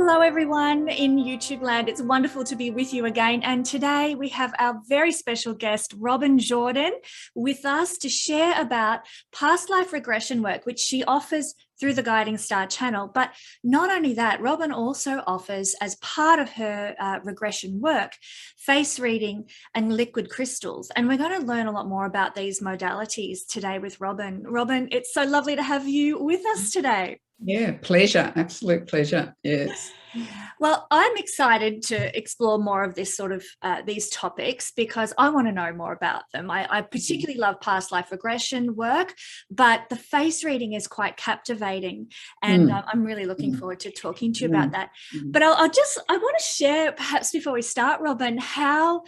Hello everyone in YouTube land. It's wonderful to be with you again. And today we have our very special guest, Robyn Jordan, with us to share about past life regression work, which she offers through the Guiding Star channel. But not only that, Robyn also offers, as part of her regression work, face reading and liquid crystals. And we're going to learn a lot more about these modalities today with Robyn. Robyn, it's so lovely to have you with us today. Yeah, pleasure. Absolute pleasure. Yes. Well, I'm excited to explore more of this sort of these topics because I want to know more about them. I particularly love past life regression work, but the face reading is quite captivating, and I'm really looking forward to talking to you about that. But I want to share, perhaps before we start, Robyn, how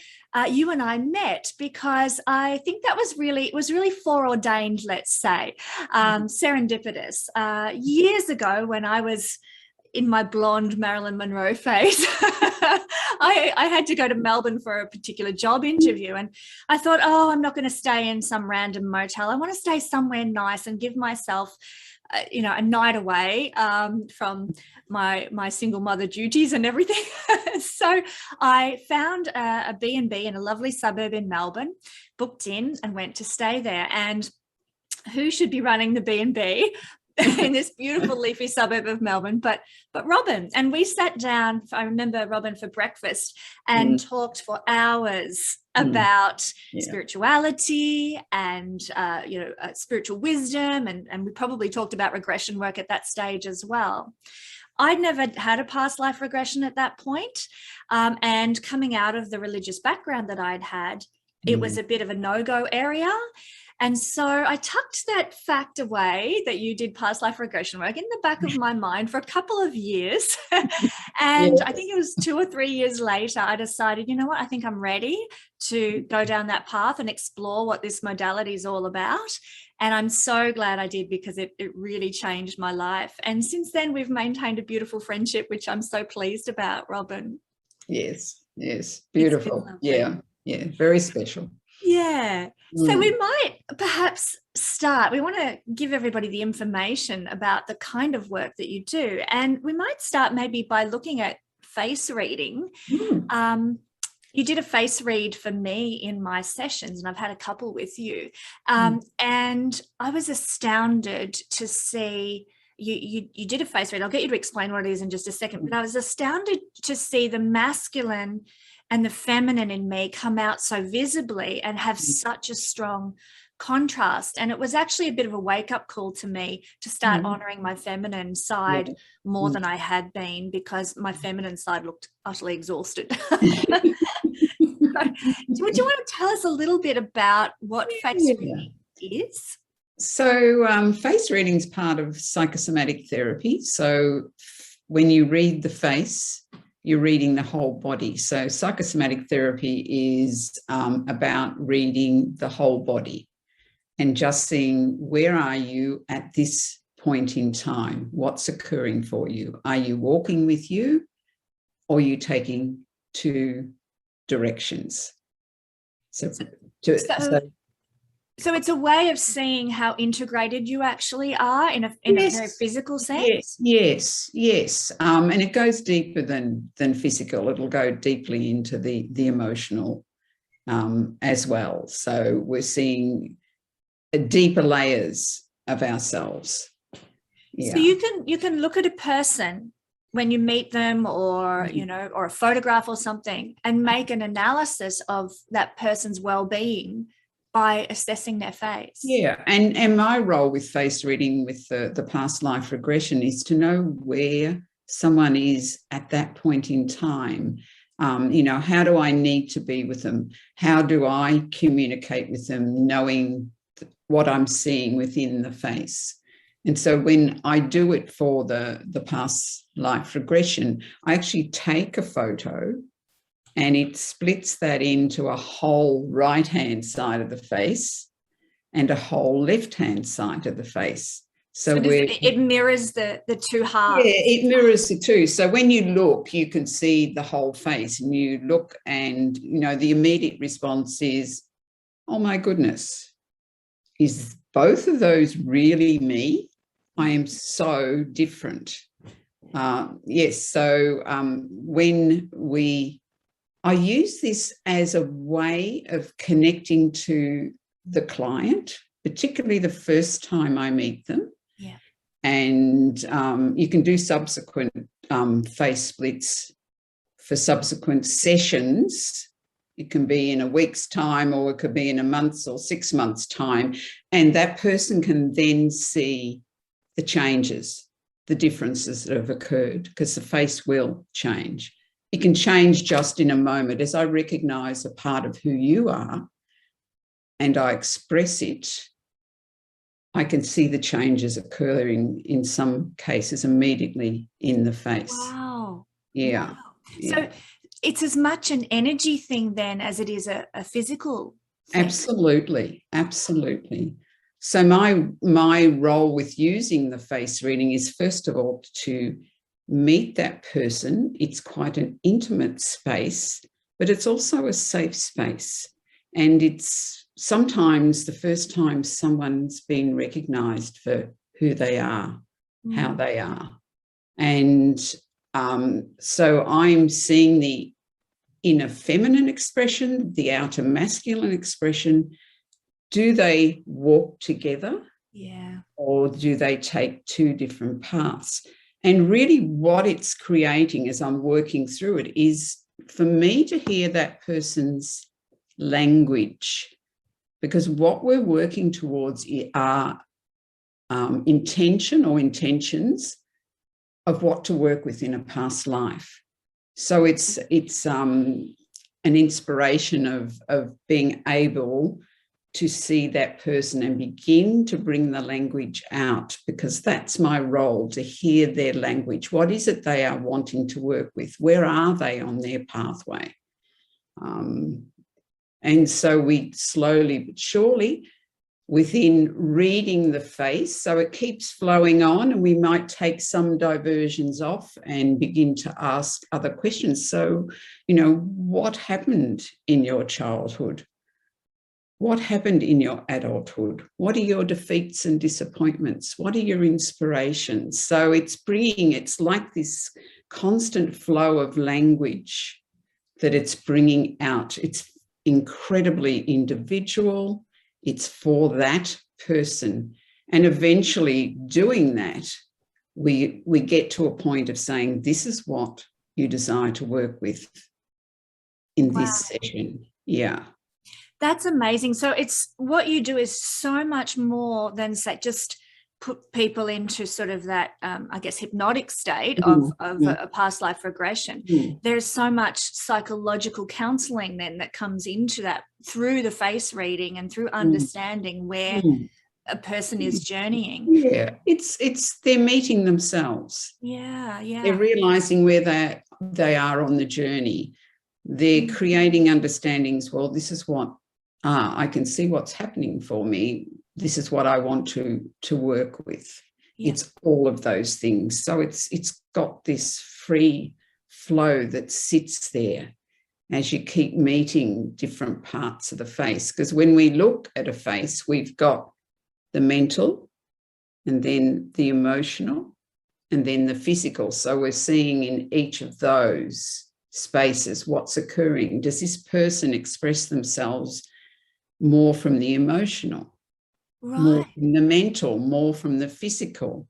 you and I met, because I think that was really foreordained, let's say, serendipitous. Years ago, when I was in my blonde Marilyn Monroe phase, I had to go to Melbourne for a particular job interview, and I thought, oh, I'm not going to stay in some random motel. I want to stay somewhere nice and give myself a night away from my single mother duties and everything. So I found a B&B in a lovely suburb in Melbourne, booked in and went to stay there. And who should be running the B&B in this beautiful leafy suburb of Melbourne but Robyn? And we sat down, I remember, Robyn, for breakfast and talked for hours about spirituality and spiritual wisdom, and we probably talked about regression work at that stage as well. I'd never had a past life regression at that point, and coming out of the religious background that I'd had, it was a bit of a no-go area. And so I tucked that fact away, that you did past life regression work, in the back of my mind for a couple of years. And I think it was 2 or 3 years later, I decided, you know what, I think I'm ready to go down that path and explore what this modality is all about. And I'm so glad I did, because it really changed my life. And since then, we've maintained a beautiful friendship, which I'm so pleased about, Robyn. Yes, beautiful. Yeah, very special. Yeah. So we might perhaps start, we want to give everybody the information about the kind of work that you do. And we might start maybe by looking at face reading. You did a face read for me in my sessions, and I've had a couple with you. And I was astounded to see you did a face read. I'll get you to explain what it is in just a second. But I was astounded to see the masculine and the feminine in me come out so visibly and have such a strong contrast. And it was actually a bit of a wake-up call to me to start honoring my feminine side more than I had been, because my feminine side looked utterly exhausted. Would you want to tell us a little bit about what face reading is? So face reading is part of psychosomatic therapy. So when you read the face, you're reading the whole body. So psychosomatic therapy is about reading the whole body and just seeing, where are you at this point in time? What's occurring for you? Are you walking with you, or are you taking 2 directions? So it's a way of seeing how integrated you actually are in a very physical sense. Yes. And it goes deeper than physical. It'll go deeply into the emotional as well. So we're seeing deeper layers of ourselves. Yeah. So you can look at a person when you meet them, or or a photograph or something, and make an analysis of that person's well-being by assessing their face. Yeah, and my role with face reading with the past life regression is to know where someone is at that point in time. How do I need to be with them? How do I communicate with them, knowing what I'm seeing within the face? And so when I do it for the past life regression, I actually take a photo, and it splits that into a whole right-hand side of the face and a whole left-hand side of the face. So it mirrors the 2 halves. Yeah, it mirrors the 2. So when you look, you can see the whole face, and you look, and the immediate response is, oh my goodness, is both of those really me? I am so different. Yes. So I use this as a way of connecting to the client, particularly the first time I meet them. Yeah. And you can do subsequent face splits for subsequent sessions. It can be in a week's time, or it could be in a month's or 6 months' time. And that person can then see the changes, the differences that have occurred, because the face will change. It can change just in a moment. As I recognise a part of who you are and I express it, I can see the changes occurring in some cases immediately in the face. Wow. Yeah. Wow. Yeah. So it's as much an energy thing then as it is a physical thing. Absolutely. Absolutely. So my role with using the face reading is, first of all, to meet that person. It's quite an intimate space, but it's also a safe space. And it's sometimes the first time someone's been recognised for who they are, how they are. And so I'm seeing the inner feminine expression, the outer masculine expression. Do they walk together? Yeah. Or do they take two different paths? And really what it's creating as I'm working through it is for me to hear that person's language, because what we're working towards are intention or intentions of what to work with in a past life. So it's an inspiration of being able to see that person and begin to bring the language out, because that's my role, to hear their language. What is it they are wanting to work with? Where are they on their pathway? And so we slowly but surely, within reading the face, so it keeps flowing on, and we might take some diversions off and begin to ask other questions. So, what happened in your childhood? What happened in your adulthood? What are your defeats and disappointments? What are your inspirations? So it's like this constant flow of language that it's bringing out. It's incredibly individual. It's for that person. And eventually doing that, we get to a point of saying, this is what you desire to work with in this session. Yeah. That's amazing. So it's what you do is so much more than, say, just put people into sort of that, I guess, hypnotic state of a past life regression. There's so much psychological counselling then that comes into that through the face reading and through understanding where a person is journeying. Yeah, it's they're meeting themselves. Yeah, yeah. They're realising where they are on the journey. They're creating understandings. Well, this is what I can see what's happening for me. This is what I want to work with. Yeah. It's all of those things. So it's got this free flow that sits there as you keep meeting different parts of the face. Because when we look at a face, we've got the mental, and then the emotional, and then the physical. So we're seeing in each of those spaces what's occurring. Does this person express themselves more from the emotional, more from the mental, more from the physical?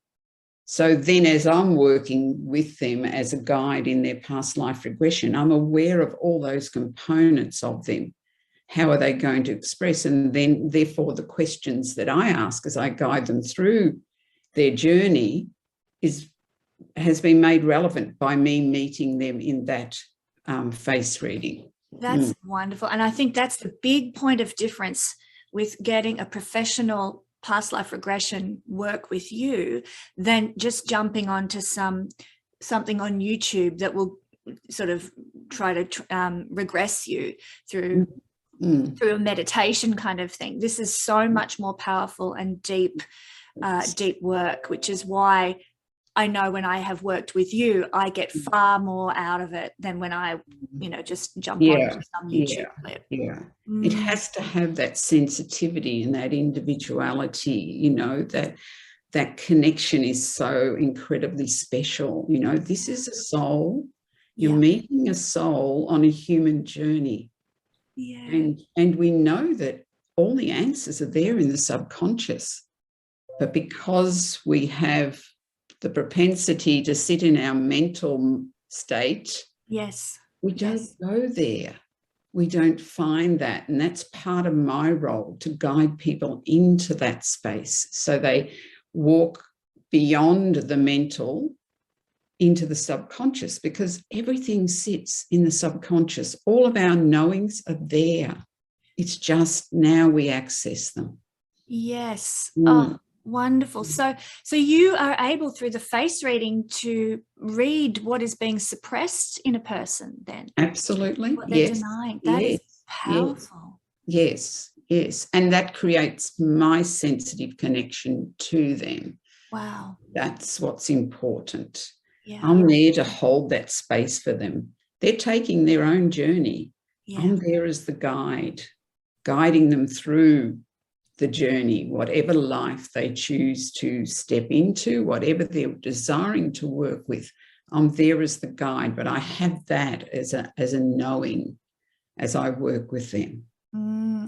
So then as I'm working with them as a guide in their past life regression, I'm aware of all those components of them. How are they going to express? And then therefore the questions that I ask as I guide them through their journey has been made relevant by me meeting them in that face reading. That's wonderful. And I think that's the big point of difference with getting a professional past life regression work with you than just jumping onto something on YouTube that will sort of try to regress you through a meditation kind of thing. This is so much more powerful and deep work, which is why I know when I have worked with you, I get far more out of it than when I, just jump onto some YouTube clip. Yeah. It has to have that sensitivity and that individuality, that that connection is so incredibly special. You know, this is a soul. You're meeting a soul on a human journey. Yeah. And we know that all the answers are there in the subconscious. But because we have the propensity to sit in our mental state, Yes, we don't go there. We don't find that. And that's part of my role, to guide people into that space so they walk beyond the mental into the subconscious, because everything sits in the subconscious. All of our knowings are there. It's just now we access them. Yes. Oh, wonderful. So you are able, through the face reading, to read what is being suppressed in a person then? Absolutely. What they're denying. That is powerful. Yes. And that creates my sensitive connection to them. Wow. That's what's important. Yeah. I'm there to hold that space for them. They're taking their own journey. Yeah. I'm there as the guide, guiding them through the journey, whatever life they choose to step into, whatever they're desiring to work with. I'm there as the guide, but I have that as a knowing as I work with them.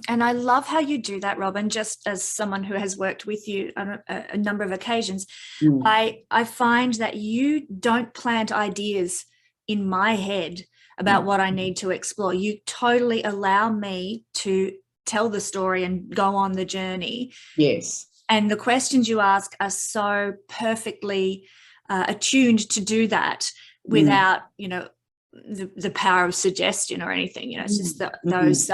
And I love how you do that, Robyn. Just as someone who has worked with you on a number of occasions, I find that you don't plant ideas in my head about what I need to explore. You totally allow me to tell the story and go on the journey. Yes. And the questions you ask are so perfectly attuned to do that without, the power of suggestion or anything. It's just those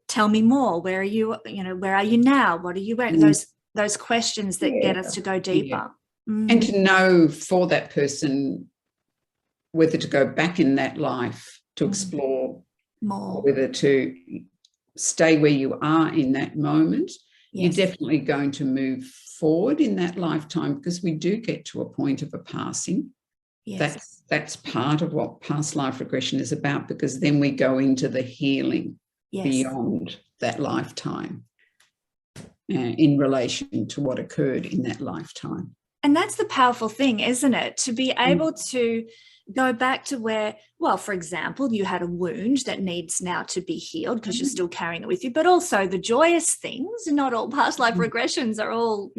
tell me more. Where are you? Where are you now? What are you wearing? Those questions that get us to go deeper. And to know for that person whether to go back in that life to explore more, or whether to stay where you are in that moment. You're definitely going to move forward in that lifetime, because we do get to a point of a passing. That's part of what past life regression is about, because then we go into the healing beyond that lifetime in relation to what occurred in that lifetime. And that's the powerful thing, isn't it? To be able to go back to where, well, for example, you had a wound that needs now to be healed because you're still carrying it with you, but also the joyous things. And not all past life regressions are all,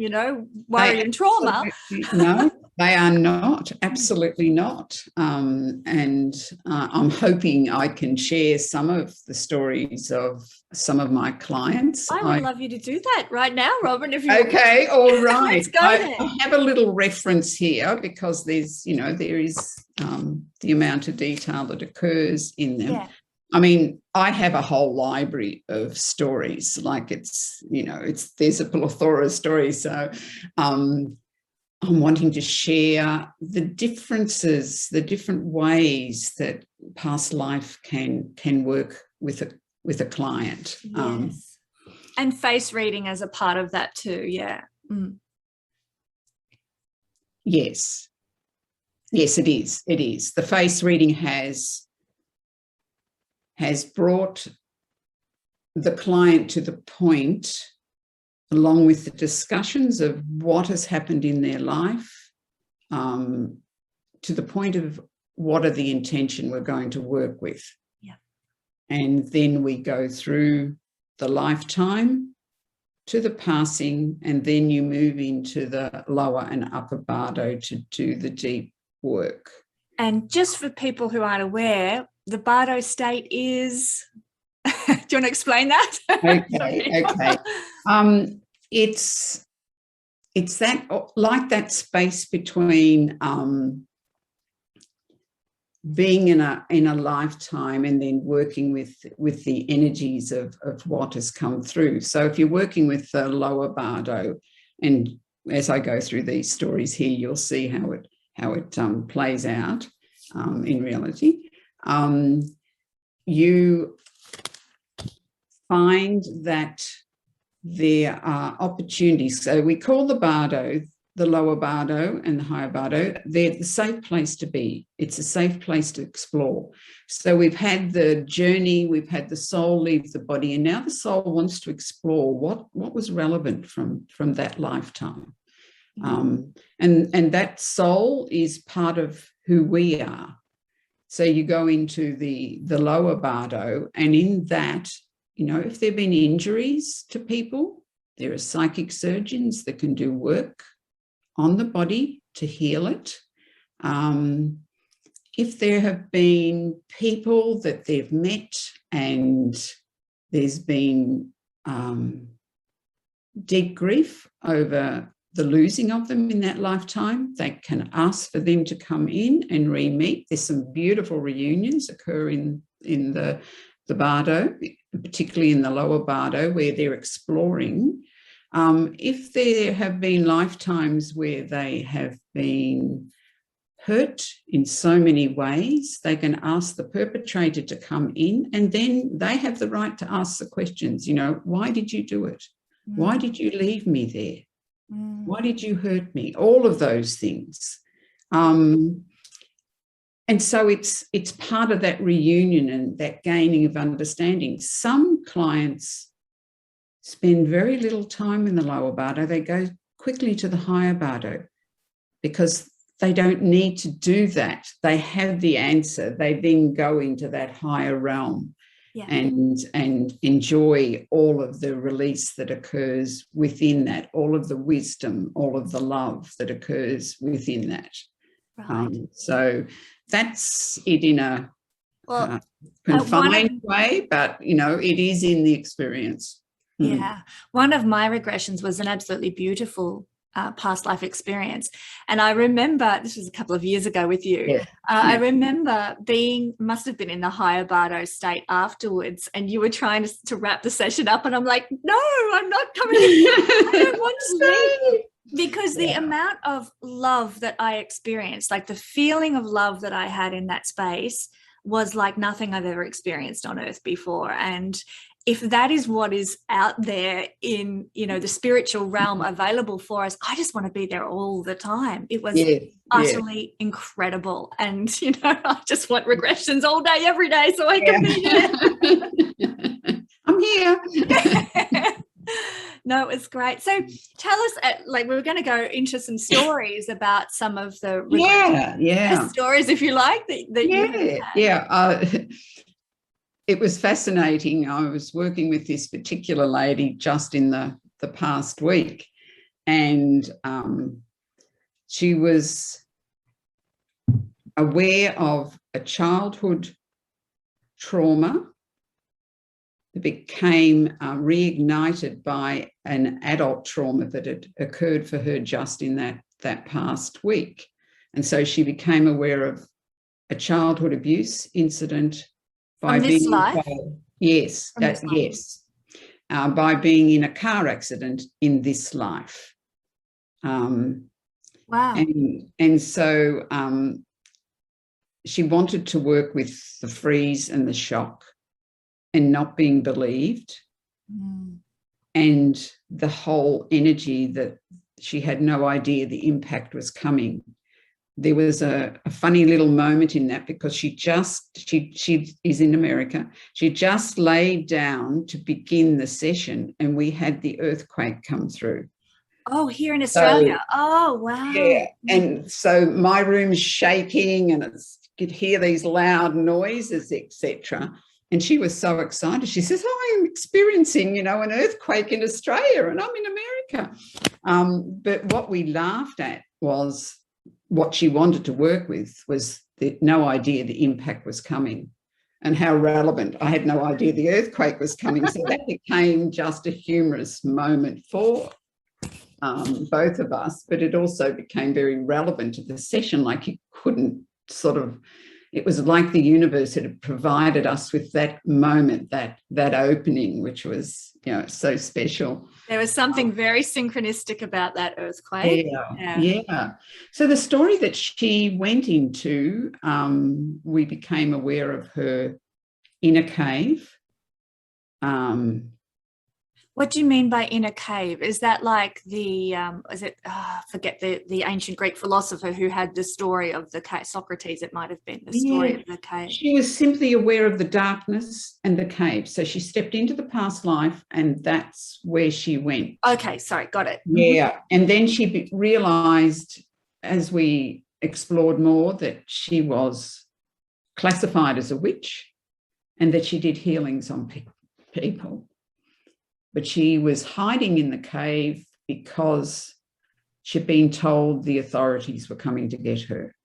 worry and trauma. No, they are not. Absolutely not. And I'm hoping I can share some of the stories of some of my clients. I would love you to do that right now, Robyn. If you okay, all right. Let's go there. I have a little reference here because there's, there is the amount of detail that occurs in them. Yeah. I mean, I have a whole library of stories. Like there's a plethora of stories. So I'm wanting to share the differences, the different ways that past life can work with a client. Yes. And face reading as a part of that too. Yeah. Yes. Yes, it is. It is. The face reading has brought the client to the point, along with the discussions of what has happened in their life, to the point of what are the intention we're going to work with. Yeah. And then we go through the lifetime to the passing, and then you move into the lower and upper Bardo to do the deep work. And just for people who aren't aware, the Bardo State is... Do you want to explain that? Okay. It's that, like that space between being in a lifetime and then working with the energies of what has come through. So if you're working with the lower Bardo, and as I go through these stories here, you'll see how it plays out in reality. You find that there are opportunities. So we call the Bardo, the lower Bardo and the higher Bardo, they're the safe place to be. It's a safe place to explore. So we've had the journey, we've had the soul leave the body, and now the soul wants to explore what was relevant from that lifetime. And that soul is part of who we are. So you go into the lower Bardo, and in that, you know, if there have been injuries to people, there are psychic surgeons that can do work on the body to heal it. If there have been people that they've met and there's been deep grief over the losing of them in that lifetime, they can ask for them to come in and re-meet. There's some beautiful reunions occur in the Bardo, particularly in the lower Bardo, where they're exploring. If there have been lifetimes where they have been hurt in so many ways, they can ask the perpetrator to come in, and then they have the right to ask the questions, you know, why did you do it? Why did you leave me there? Why did you hurt me? All of those things. And so it's part of that reunion and that gaining of understanding. Some clients spend very little time in the lower Bardo. They go quickly to the higher Bardo because they don't need to do that. They have the answer. They then go into that higher realm. Yeah. And enjoy all of the release that occurs within that, all of the wisdom, all of the love that occurs within that. Right. So that's it in a confined way, but, you know, it is in the experience. Yeah. One of my regressions was an absolutely beautiful past life experience. And I remember, this was a couple of years ago with you, yeah. I remember must have been in the higher Bardo state afterwards, and you were trying to wrap the session up, and I'm like, no, I'm not coming in. I don't want to stay. Because the amount of love that I experienced, like the feeling of love that I had in that space, was like nothing I've ever experienced on earth before. And if that is what is out there in, you know, the spiritual realm available for us, I just want to be there all the time. It was utterly incredible. And, you know, I just want regressions all day, every day, so I can be there. I'm here. No, it's great. So tell us, like, we're going to go into some stories about some of the stories, if you like, that it was fascinating. I was working with this particular lady just in the past week, and she was aware of a childhood trauma that became reignited by an adult trauma that had occurred for her just in that past week. And so she became aware of a childhood abuse incident by being by being in a car accident in this life. Wow. And so she wanted to work with the freeze and the shock and not being believed, and the whole energy that she had no idea the impact was coming. There was a funny little moment in that, because she is in America. She just laid down to begin the session, and we had the earthquake come through. Oh, here in Australia. Oh, wow. Yeah. And so my room's shaking, and you could hear these loud noises, etc. And she was so excited. She says, I'm experiencing, you know, an earthquake in Australia, and I'm in America. But what we laughed at was, what she wanted to work with was no idea the impact was coming and how relevant. I had no idea the earthquake was coming. So that became just a humorous moment for both of us, but it also became very relevant to the session. Like, you couldn't it was like the universe had provided us with that moment, that opening, which was, you know, so special. There was something very synchronistic about that earthquake. Yeah. So the story that she went into, we became aware of her in a cave. What do you mean by in a cave? Is that like the forget the ancient Greek philosopher who had the story of the cave, Socrates, it might have been the story of the cave. She was simply aware of the darkness and the cave. So she stepped into the past life, and that's where she went. Okay, sorry, got it. Yeah. And then she realized, as we explored more, that she was classified as a witch and that she did healings on people. But she was hiding in the cave because she'd been told the authorities were coming to get her.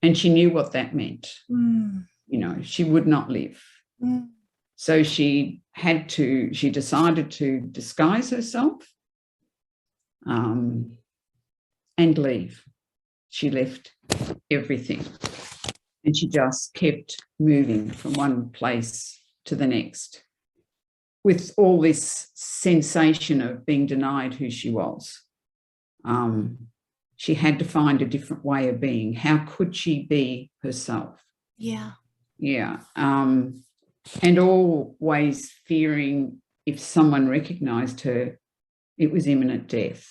And she knew what that meant. You know, she would not live. So she decided to disguise herself and leave. She left everything. And she just kept moving from one place to the next, with all this sensation of being denied who she was. She had to find a different way of being. How could she be herself? Yeah. Yeah. And always fearing if someone recognised her, it was imminent death.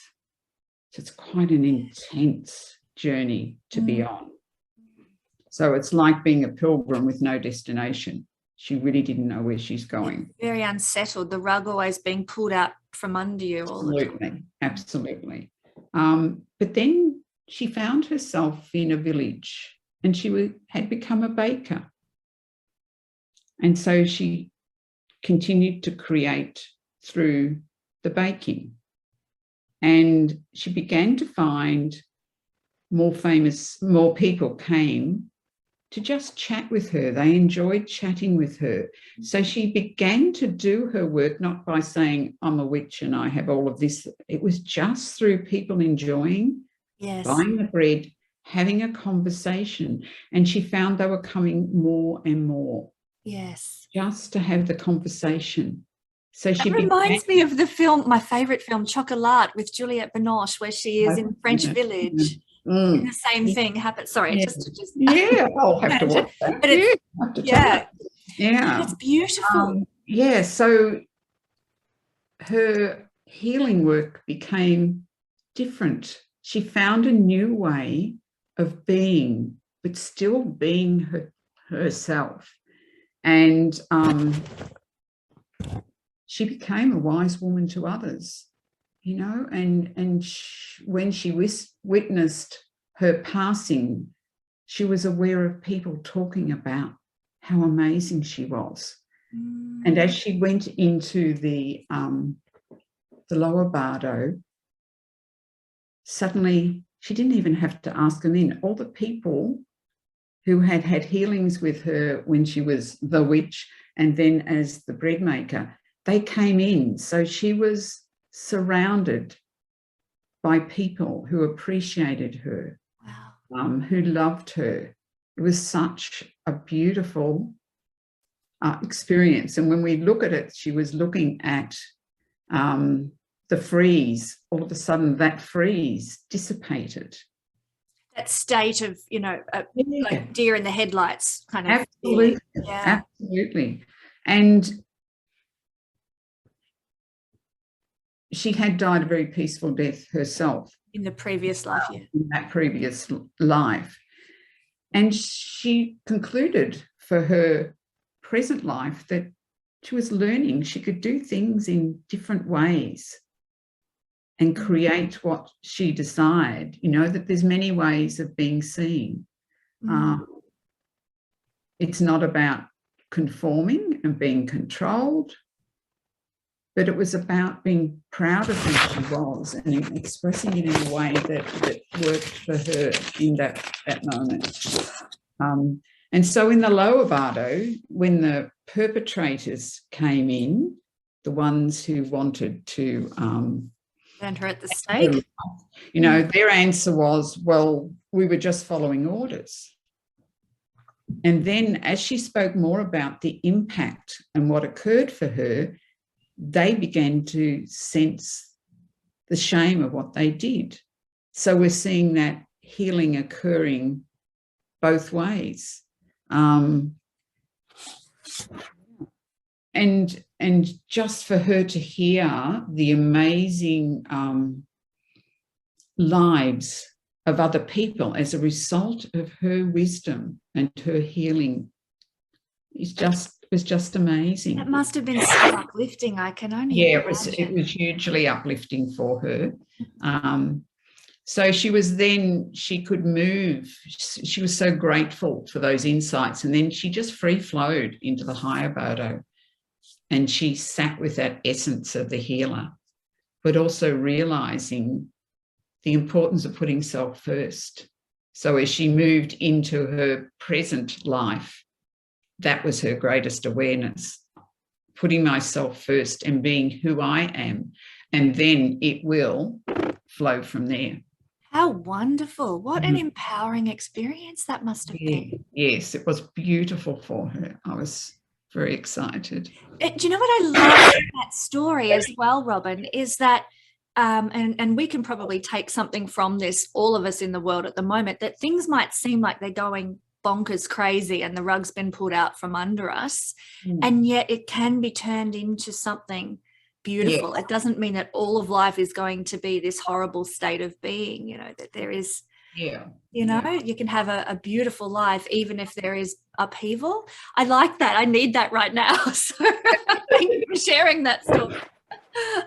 So it's quite an intense journey to be on. So it's like being a pilgrim with no destination. She really didn't know where she's going. Very unsettled, the rug always being pulled out from under you all the time. Absolutely. But then she found herself in a village, and she had become a baker. And so she continued to create through the baking. And she began to find more people came to just chat with her. They enjoyed chatting with her. So she began to do her work, not by saying, I'm a witch and I have all of this. It was just through people enjoying, buying the bread, having a conversation. And she found they were coming more and more. Yes. Just to have the conversation. So she reminds me of the film, my favourite film, Chocolat, with Juliette Binoche, where she is in a French village. And the same thing happens. Sorry, I'll have to watch that. But it's beautiful. So her healing work became different. She found a new way of being, but still being herself. And she became a wise woman to others. You know, and when she witnessed her passing, she was aware of people talking about how amazing she was. And as she went into the lower Bardo, suddenly she didn't even have to ask them in. All the people who had had healings with her when she was the witch and then as the bread maker, they came in. So she was surrounded by people who appreciated her, who loved her. It was such a beautiful experience. And when we look at it, she was looking at the freeze. All of a sudden, that freeze dissipated. That state of, you know, like deer in the headlights kind of. Absolutely. Absolutely. And she had died a very peaceful death herself. In the previous life, In that previous life. And she concluded for her present life that she was learning she could do things in different ways and create what she desired, you know, that there's many ways of being seen. It's not about conforming and being controlled, but it was about being proud of who she was and expressing it in a way that worked for her in that moment. And so in the lower Bardo, when the perpetrators came in, the ones who wanted to burn her at the stake, you know, their answer was, well, we were just following orders. And then as she spoke more about the impact and what occurred for her, they began to sense the shame of what they did. So we're seeing that healing occurring both ways. and just for her to hear the amazing lives of other people as a result of her wisdom and her healing was just amazing. It must have been so uplifting. I can only imagine. It was hugely uplifting for her. So she could move. She was so grateful for those insights, and then she just free flowed into the higher Bardo, and she sat with that essence of the healer, but also realizing the importance of putting self first. So as she moved into her present life, that was her greatest awareness, putting myself first and being who I am, and then it will flow from there. How wonderful. What an empowering experience that must have been. Yes, it was beautiful for her. I was very excited. Do you know what I love in that story as well, Robyn, is that and we can probably take something from this, all of us in the world at the moment, that things might seem like they're going bonkers crazy and the rug's been pulled out from under us, and yet it can be turned into something beautiful. It doesn't mean that all of life is going to be this horrible state of being, you know, that there is, you can have a beautiful life even if there is upheaval. I like that. I need that right now. So thank you for sharing that story.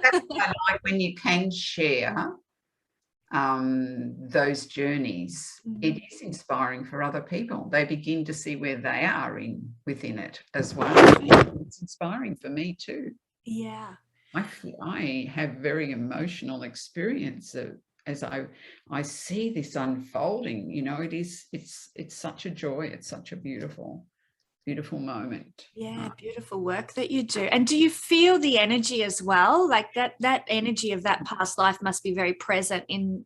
That's like when you can share those journeys, it is inspiring for other people. They begin to see where they are within it as well. It's inspiring for me too. Yeah. I have very emotional experience as I see this unfolding. You know, it's such a joy. It's such a beautiful moment. Yeah, beautiful work that you do. And do you feel the energy as well? Like that energy of that past life must be very present in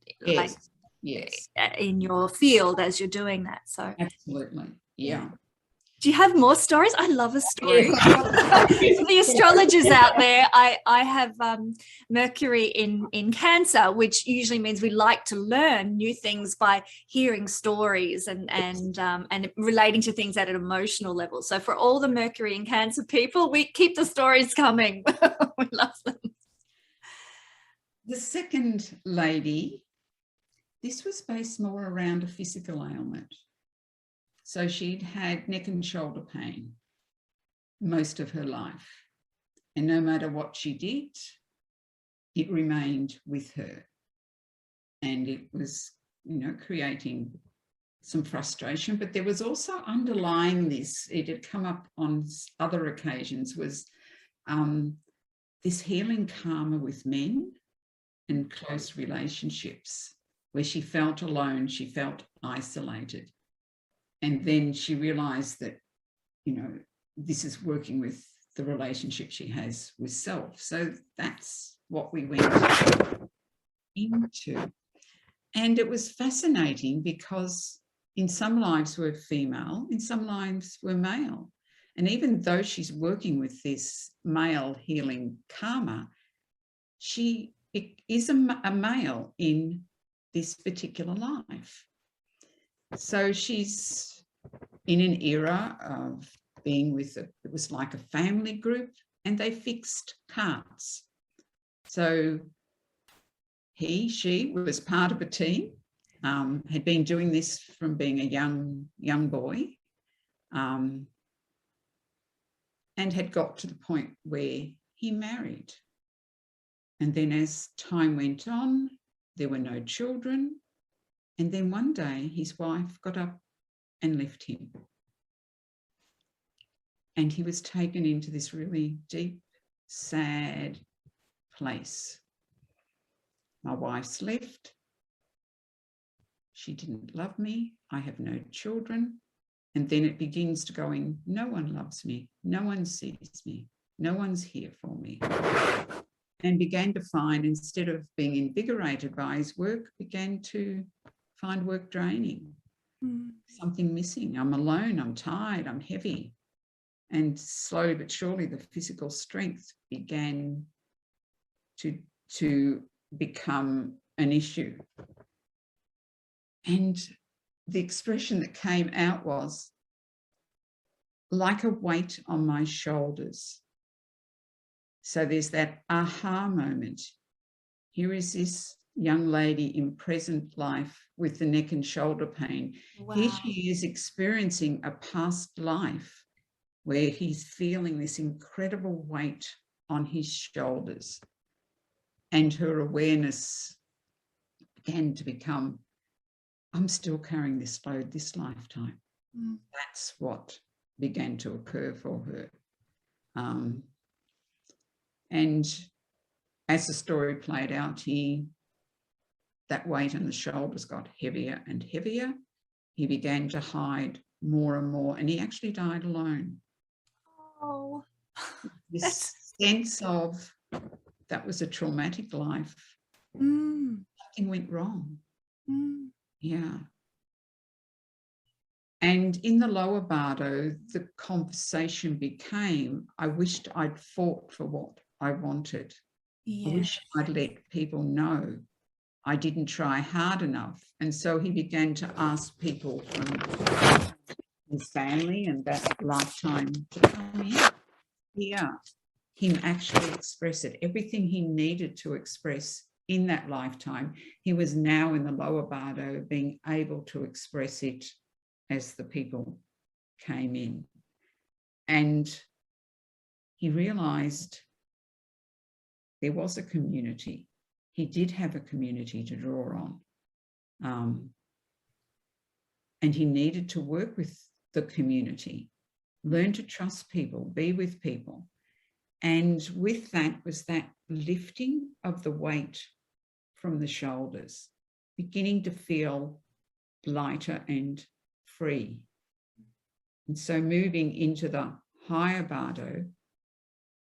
in your field as you're doing that. So absolutely. Yeah. Do you have more stories? I love a story. For the astrologers out there, I have Mercury in Cancer, which usually means we like to learn new things by hearing stories and relating to things at an emotional level. So for all the Mercury in Cancer people, we keep the stories coming. We love them. The second lady, this was based more around a physical ailment. So she'd had neck and shoulder pain most of her life. And no matter what she did, it remained with her. And it was, you know, creating some frustration. But there was also underlying this, it had come up on other occasions, was this healing karma with men and close relationships where she felt alone, she felt isolated. And then she realized that, you know, this is working with the relationship she has with self. So that's what we went into. And it was fascinating because in some lives we're female, in some lives we're male. And even though she's working with this male healing karma, she is a male in this particular life. So she's in an era of being with it was like a family group, and they fixed cards. So she was part of a team, had been doing this from being a young boy, and had got to the point where he married. And then as time went on, there were no children. And then one day his wife got up and left him. And he was taken into this really deep, sad place. My wife's left. She didn't love me. I have no children. And then it begins to go in, no one loves me. No one sees me. No one's here for me. And began to find, instead of being invigorated by his work, began to find work draining. Something missing. I'm alone, I'm tired, I'm heavy. And slowly but surely the physical strength began to become an issue. And the expression that came out was, like a weight on my shoulders, So there's that aha moment. Here is this young lady in present life with the neck and shoulder pain. Wow. Here she is experiencing a past life where he's feeling this incredible weight on his shoulders. And her awareness began to become, I'm still carrying this load this lifetime. Mm. That's what began to occur for her. And as the story played out, that weight on the shoulders got heavier and heavier. He began to hide more and more, and he actually died alone. Oh, This sense of that was a traumatic life. Mm. Something went wrong. Mm. Yeah. And in the lower Bardo, the conversation became, I wished I'd fought for what I wanted. Yeah. I wish I'd let people know I didn't try hard enough. And so he began to ask people from his family and that lifetime to come in. Yeah. Him actually express it. Everything he needed to express in that lifetime, he was now in the lower Bardo being able to express it as the people came in. And he realized there was a community. He did have a community to draw on. And he needed to work with the community, learn to trust people, be with people. And with that was that lifting of the weight from the shoulders, beginning to feel lighter and free. And so moving into the higher Bardo,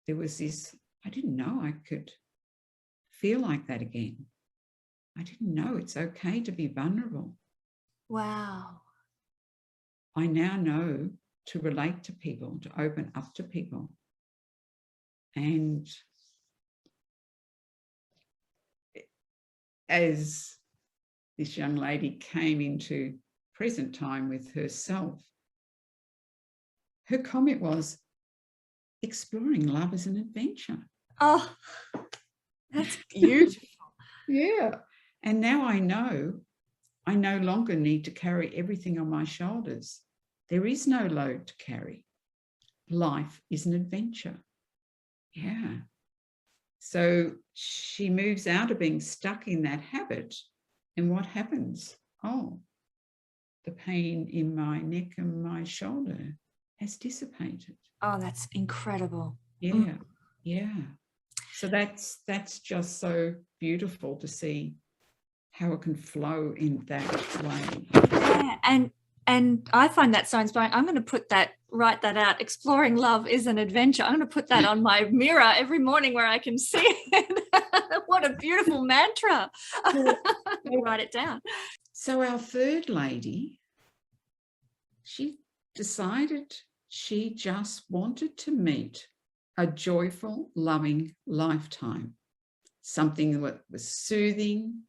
there was this, I didn't know I could feel like that again. I didn't know it's okay to be vulnerable. Wow. I now know to relate to people, to open up to people. And as this young lady came into present time with herself, her comment was, exploring love is an adventure. Oh, that's beautiful. Yeah. And now I know I no longer need to carry everything on my shoulders. There is no load to carry. Life is an adventure. Yeah. So she moves out of being stuck in that habit. And what happens? Oh, the pain in my neck and my shoulder has dissipated. Oh, that's incredible. Yeah. Mm. Yeah. So that's just so beautiful to see how it can flow in that way. Yeah, and I find that so inspiring. I'm going to write that out. Exploring love is an adventure. I'm going to put that on my mirror every morning where I can see it. What a beautiful mantra. Write it down. So our third lady, she decided she just wanted to meet a joyful, loving lifetime, something that was soothing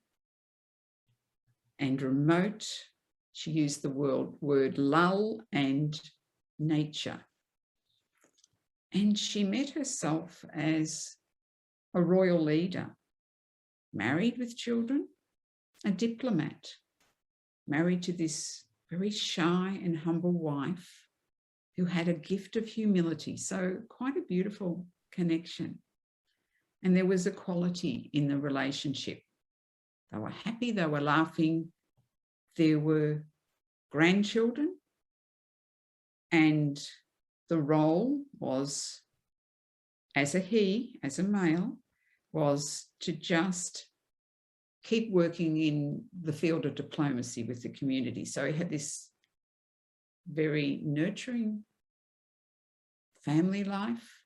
and remote. She used the word lull and nature. And she met herself as a royal leader, married with children, a diplomat, married to this very shy and humble wife who had a gift of humility. So quite a beautiful connection. And there was equality in the relationship. They were happy, they were laughing. There were grandchildren, and the role was, as a male, was to just keep working in the field of diplomacy with the community. So he had this very nurturing family life,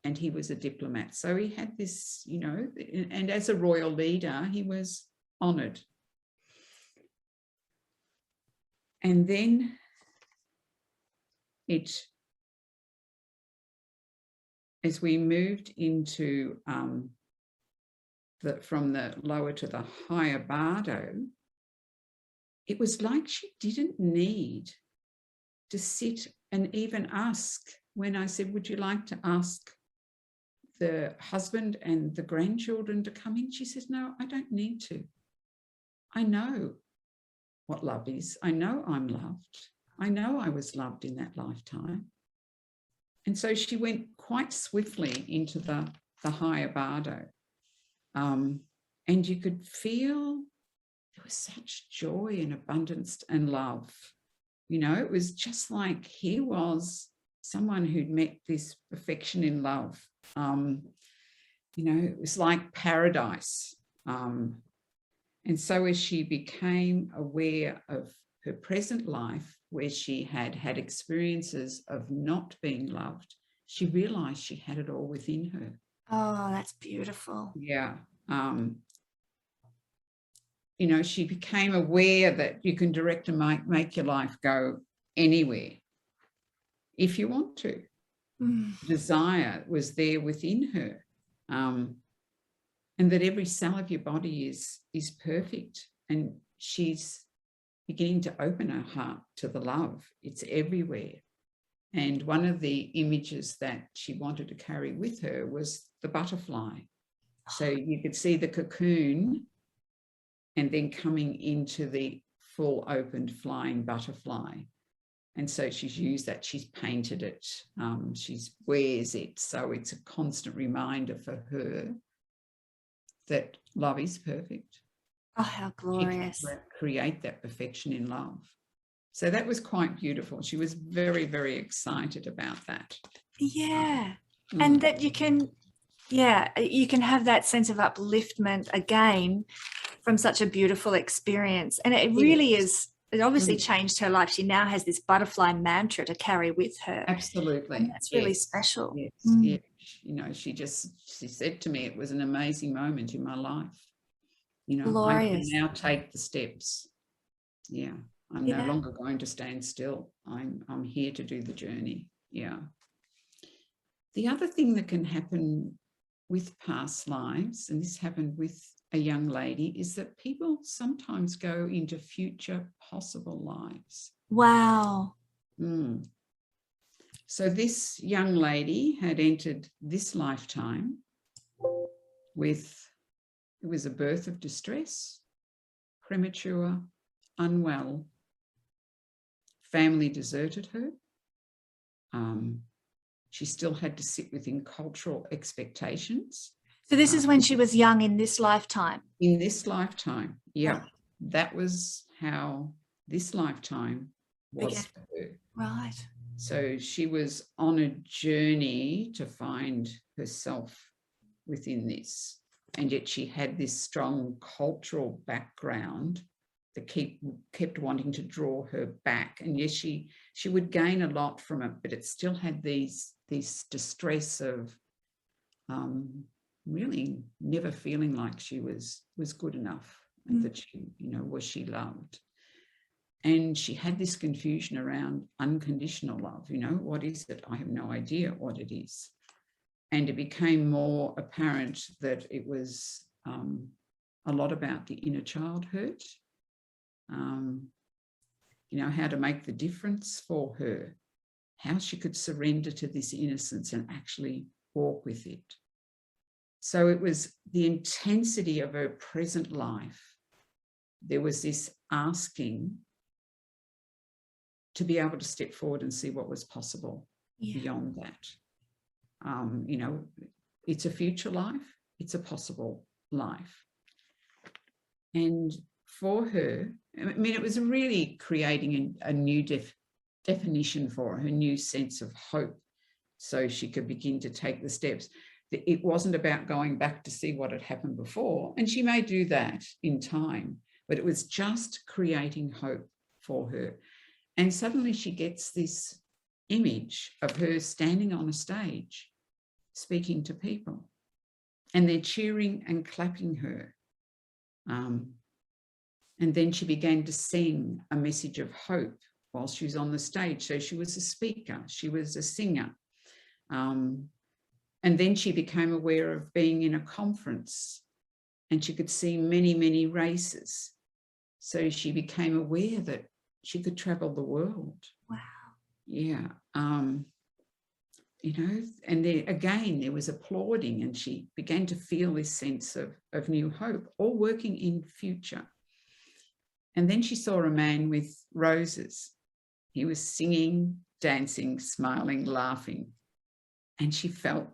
and he was a diplomat. So he had this, and as a royal leader, he was honoured. And then as we moved into from the lower to the higher Bardo, it was like she didn't need to sit and even ask. When I said, would you like to ask the husband and the grandchildren to come in. She says, no, I don't need to. I know what love is. I know I'm loved. I know I was loved in that lifetime. And so she went quite swiftly into the higher Bardo. And you could feel there was such joy and abundance and love. You know, it was just like he was someone who'd met this perfection in love. You know, it was like paradise. And so as she became aware of her present life, where she had had experiences of not being loved, she realized she had it all within her. Oh, that's beautiful. Yeah. You know, she became aware that you can direct and make your life go anywhere if you want to. Desire was there within her. And that every cell of your body is perfect. And she's beginning to open her heart to the love. It's everywhere. And one of the images that she wanted to carry with her was the butterfly. So you could see the cocoon and then coming into the full opened flying butterfly. And so she's used that, she's painted it, she wears it. So it's a constant reminder for her that love is perfect. Oh, how glorious. She can create that perfection in love. So that was quite beautiful. She was very, very excited about that. Yeah. And that you can have that sense of upliftment again from such a beautiful experience. And it really is, it obviously changed her life. She now has this butterfly mantra to carry with her. Absolutely. And that's really special. Yes. Yeah. You know, she said to me, it was an amazing moment in my life. You know, glorious. I can now take the steps. Yeah. I'm no longer going to stand still. I'm here to do the journey. Yeah. The other thing that can happen with past lives, and this happened with a young lady, is that people sometimes go into future possible lives. Wow. So this young lady had entered this lifetime with, it was a birth of distress, premature, unwell, family deserted her. She still had to sit within cultural expectations. So this is when she was young in this lifetime? In this lifetime, yeah. That was how this lifetime was for her. Right. So she was on a journey to find herself within this. And yet she had this strong cultural background that kept wanting to draw her back. And yes, she would gain a lot from it, but it still had this distress of really never feeling like she was good enough, and that she, you know, was she loved. And she had this confusion around unconditional love. You know, what is it? I have no idea what it is. And it became more apparent that it was a lot about the inner child hurt. You know, how to make the difference for her, how she could surrender to this innocence and actually walk with it. So it was the intensity of her present life. There was this asking to be able to step forward and see what was possible beyond that. You know, it's a future life, it's a possible life. And for her, I mean, it was really creating a new definition for her, a new sense of hope, so she could begin to take the steps. It wasn't about going back to see what had happened before, and she may do that in time, but it was just creating hope for her. And suddenly she gets this image of her standing on a stage, speaking to people, and they're cheering and clapping her. And then she began to sing a message of hope while she was on the stage. So she was a speaker, she was a singer. And then she became aware of being in a conference, and she could see many, many races. So she became aware that she could travel the world. Wow. Yeah. and again, there was applauding, and she began to feel this sense of new hope, all working in future. And then she saw a man with roses. He was singing, dancing, smiling, laughing. And she felt,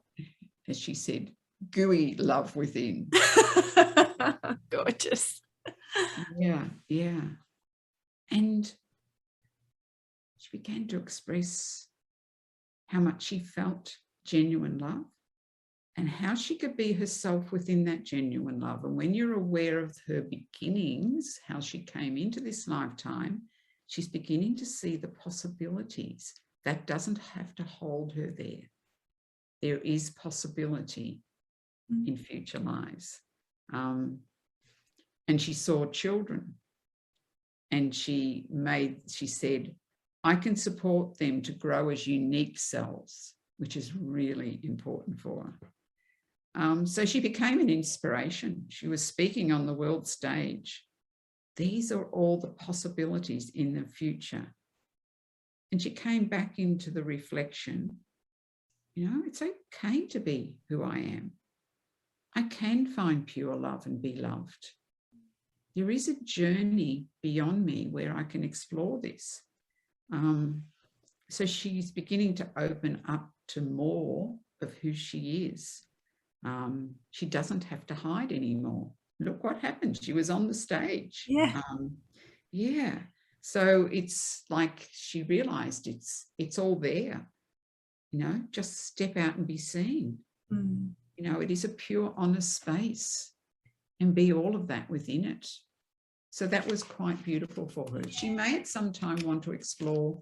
as she said, gooey love within. Gorgeous. Yeah, yeah. And she began to express how much she felt genuine love and how she could be herself within that genuine love. And when you're aware of her beginnings, how she came into this lifetime, she's beginning to see the possibilities. That doesn't have to hold her there. There is possibility in future lives. And she saw children, and she said, I can support them to grow as unique selves, which is really important for her. So she became an inspiration. She was speaking on the world stage. These are all the possibilities in the future. And she came back into the reflection, it's okay to be who I am. I can find pure love and be loved. There is a journey beyond me where I can explore this. So she's beginning to open up to more of who she is. She doesn't have to hide anymore. Look what happened. She was on the stage. Yeah. Yeah. So it's like she realized it's all there. Just step out and be seen. It is a pure, honest space, and be all of that within it. So that was quite beautiful for her. She may at some time want to explore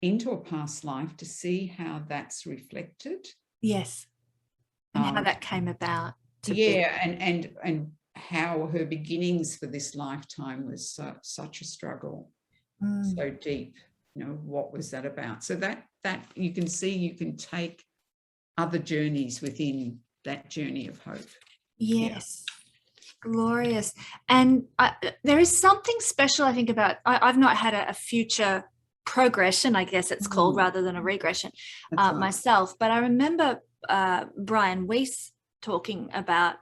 into a past life to see how that's reflected. Yes. And how that came about. And how her beginnings for this lifetime was such a struggle, so deep. What was that about? So that you can see, you can take other journeys within that journey of hope. Yes. Yeah. Glorious. And there is something special, I think, about, I've not had a future progression, I guess it's called, rather than a regression myself. But I remember Brian Weiss talking about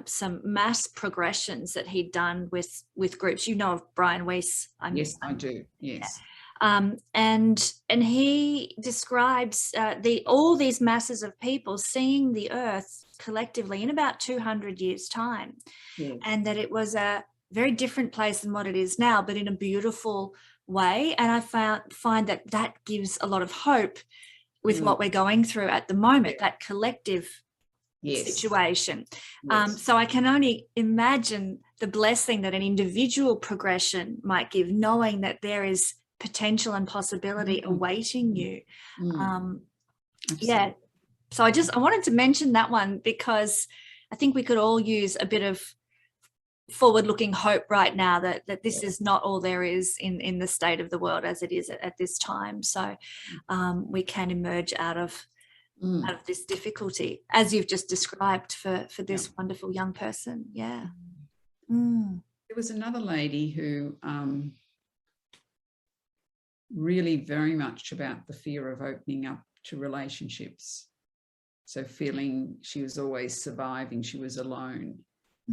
some mass progressions that he'd done with groups. You know of Brian Weiss? Yes, I do. Yes. And he describes all these masses of people seeing the earth collectively in about 200 years' time. Yes. And that it was a very different place than what it is now, but in a beautiful way. And I find that gives a lot of hope with what we're going through at the moment, that collective situation. Yes. So I can only imagine the blessing that an individual progression might give, knowing that there is potential and possibility awaiting you. Yeah. So I wanted to mention that one because I think we could all use a bit of forward-looking hope right now that this is not all there is in the state of the world as it is at this time. So we can emerge out of this difficulty, as you've just described for this wonderful young person. Yeah. There was another lady who really very much about the fear of opening up to relationships. So feeling she was always surviving, she was alone.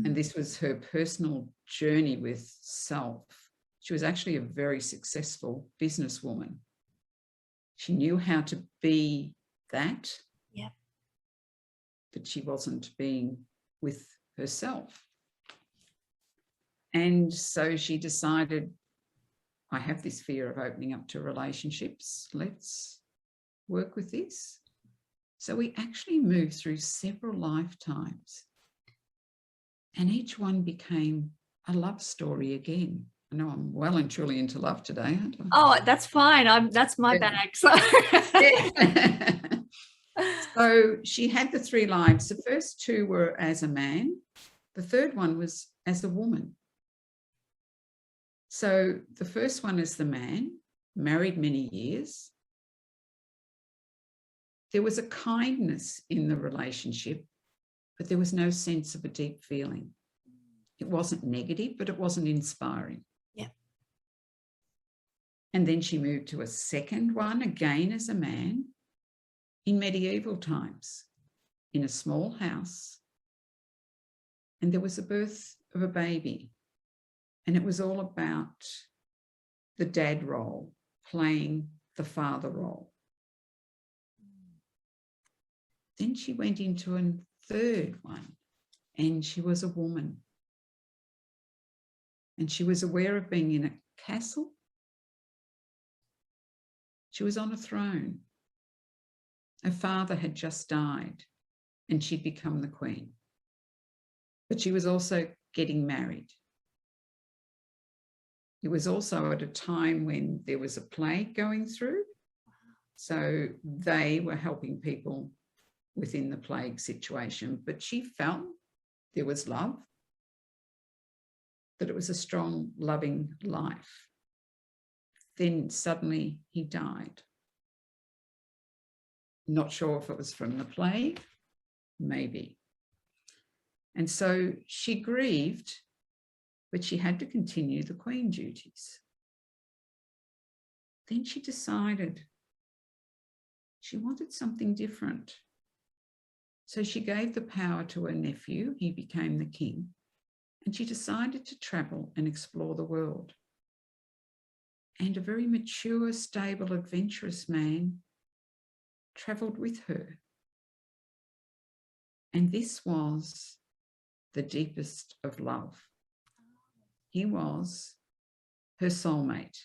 And this was her personal journey with self. She was actually a very successful businesswoman. She knew how to be that, but she wasn't being with herself. And so she decided, I have this fear of opening up to relationships. Let's work with this. So we actually moved through several lifetimes, and each one became a love story again. I know I'm well and truly into love today, aren't I? Oh, that's fine. That's my bag. So. So she had the 3 lives. The first 2 were as a man. The third one was as a woman. So the first one is the man, married many years. There was a kindness in the relationship, but there was no sense of a deep feeling. It wasn't negative, but it wasn't inspiring. Yeah. And then she moved to a second one, again as a man, in medieval times in a small house, and there was a birth of a baby, and it was all about the dad role playing the father role. Then she went into a third one, and she was a woman, and she was aware of being in a castle. She was on a throne. Her father had just died and she'd become the queen. But she was also getting married. It was also at a time when there was a plague going through. So they were helping people within the plague situation. But she felt there was love, that it was a strong, loving life. Then suddenly he died. Not sure if it was from the plague, maybe. And so she grieved, but she had to continue the queen duties. Then she decided she wanted something different. So she gave the power to her nephew. He became the king. And she decided to travel and explore the world. And a very mature, stable, adventurous man travelled with her. And this was the deepest of love. He was her soulmate.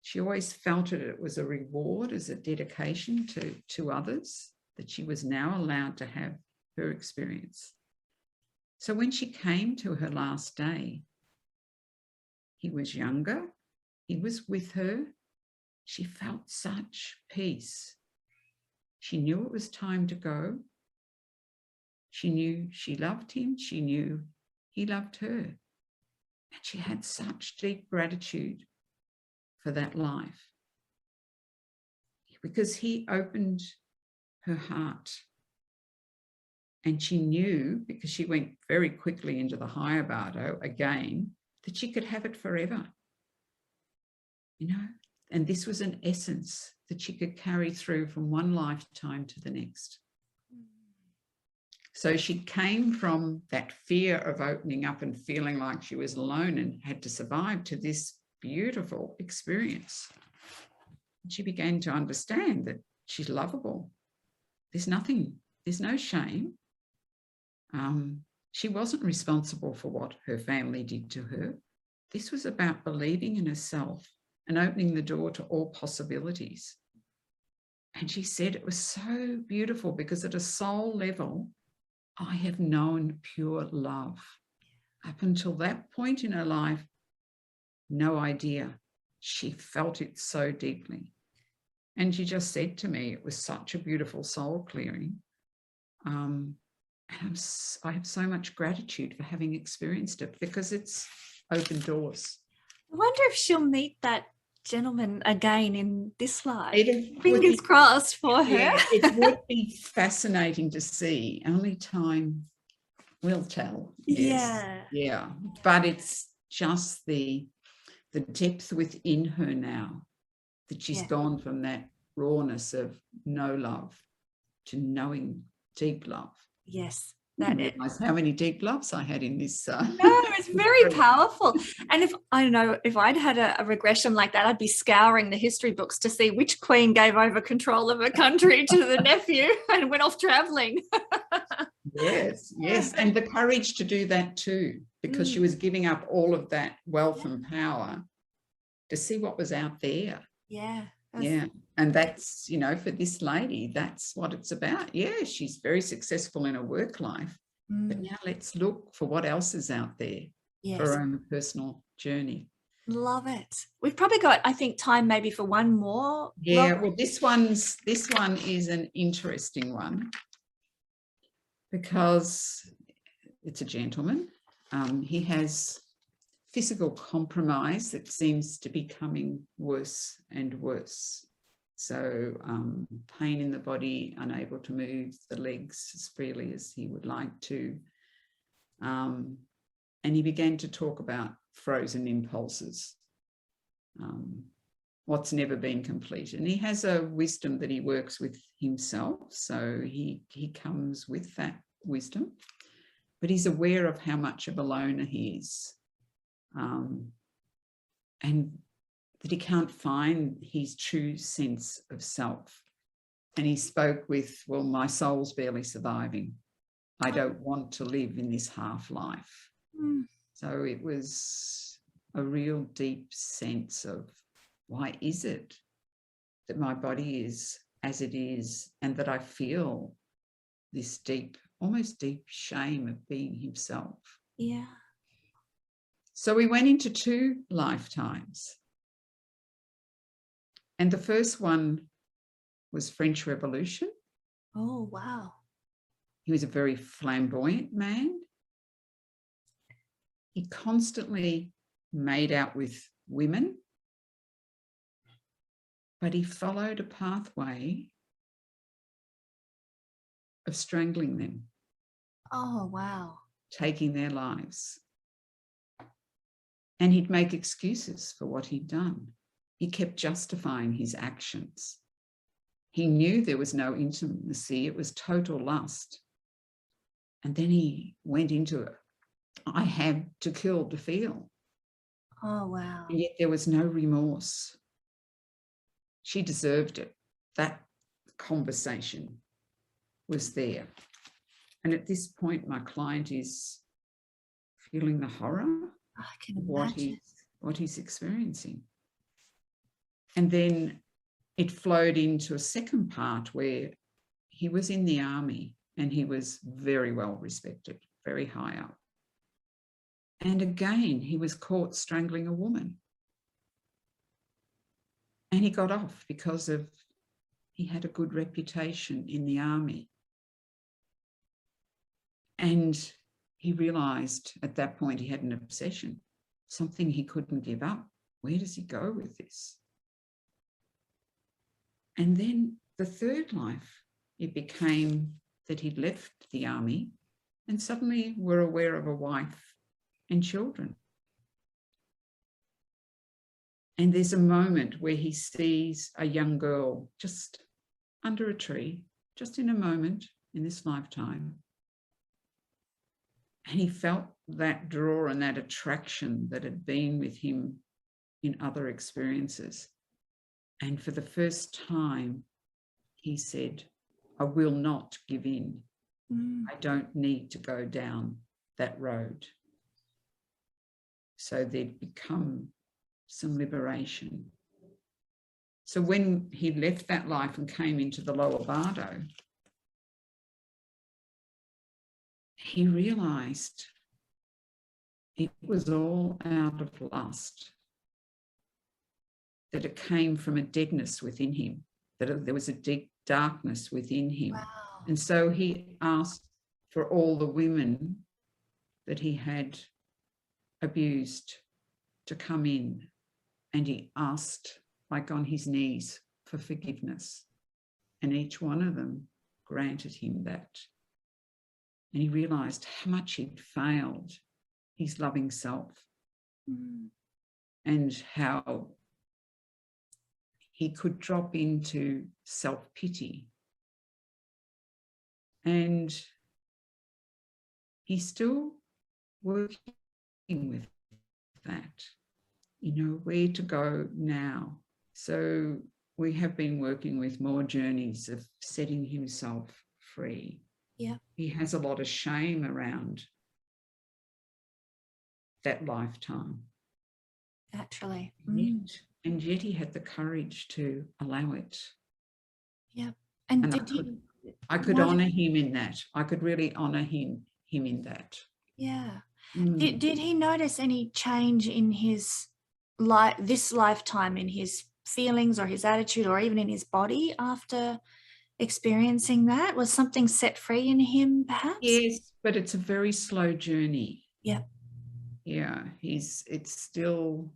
She always felt it was a reward, as a dedication to others, that she was now allowed to have her experience. So when she came to her last day, he was younger, he was with her. She felt such peace. She knew it was time to go. She knew she loved him. She knew he loved her. And she had such deep gratitude for that life, because he opened her heart. And she knew, because she went very quickly into the higher Bardo again, that she could have it forever. You know, and this was an essence that she could carry through from one lifetime to the next. So she came from that fear of opening up and feeling like she was alone and had to survive, to this beautiful experience. She began to understand that she's lovable. There's no shame. She wasn't responsible for what her family did to her. This was about believing in herself and opening the door to all possibilities. And she said it was so beautiful because at a soul level, I have known pure love. Up until that point in her life, no idea. She felt it so deeply. And she just said to me, it was such a beautiful soul clearing. And I have so much gratitude for having experienced it, because it's opened doors. I wonder if she'll meet that gentleman again in this life. Fingers crossed for her. Yeah, it would be fascinating to see. Only time will tell. Yes. Yeah. But it's just the depth within her now, that she's gone from that rawness of no love to knowing deep love. Yes. I didn't realise how many deep loves I had in this. No, it's very powerful. And if I'd had a regression like that, I'd be scouring the history books to see which queen gave over control of her country to the nephew and went off traveling. Yes. And the courage to do that too, because she was giving up all of that wealth and power to see what was out there. Yeah. And that's, for this lady, that's what it's about. Yeah, she's very successful in her work life, but now let's look for what else is out there for her own personal journey. Love it. We've probably got, I think, time maybe for one more. Yeah, well, this one is an interesting one, because it's a gentleman. He has physical compromise that seems to be becoming worse and worse. So pain in the body, unable to move the legs as freely as he would like to. And he began to talk about frozen impulses. what's never been complete. And he has a wisdom that he works with himself. So he comes with that wisdom, but he's aware of how much of a loner he is. And that he can't find his true sense of self. And he spoke with, well, my soul's barely surviving. I don't want to live in this half-life. So it was a real deep sense of, why is it that my body is as it is, and that I feel this deep, almost deep shame of being himself? Yeah. So we went into 2 lifetimes. And the first one was French Revolution. Oh, wow. He was a very flamboyant man. He constantly made out with women, but he followed a pathway of strangling them. Oh, wow. Taking their lives. And he'd make excuses for what he'd done. He kept justifying his actions. He knew there was no intimacy, it was total lust. And then he went into it. I had to kill to feel. Oh, wow. And yet there was no remorse. She deserved it. That conversation was there. And at this point, my client is feeling the horror I can of imagine. what he's experiencing. And then it flowed into a second part where he was in the army and he was very well respected, very high up. And again, he was caught strangling a woman. And he got off because he had a good reputation in the army. And he realized at that point he had an obsession, something he couldn't give up. Where does he go with this? And then the third life, it became that he'd left the army and suddenly were aware of a wife and children. And there's a moment where he sees a young girl just under a tree, just in a moment in this lifetime. And he felt that draw and that attraction that had been with him in other experiences. And for the first time, he said, I will not give in. I don't need to go down that road. So there'd become some liberation. So when he left that life and came into the lower Bardo, he realized it was all out of lust, that it came from a deadness within him, that there was a deep darkness within him. Wow. And so he asked for all the women that he had abused to come in, and he asked, like on his knees, for forgiveness. And each one of them granted him that. And he realized how much he'd failed his loving self, and how he could drop into self-pity. And he's still working with that, you know, where to go now. So we have been working with more journeys of setting himself free. Yeah. He has a lot of shame around that lifetime. Naturally. And yet he had the courage to allow it. Yeah. And I could honour him in that. I could really honour him in that. Yeah. Did he notice any change in his this lifetime, in his feelings or his attitude or even in his body after experiencing that? Was something set free in him perhaps? Yes, but it's a very slow journey. Yeah. Yeah, he's still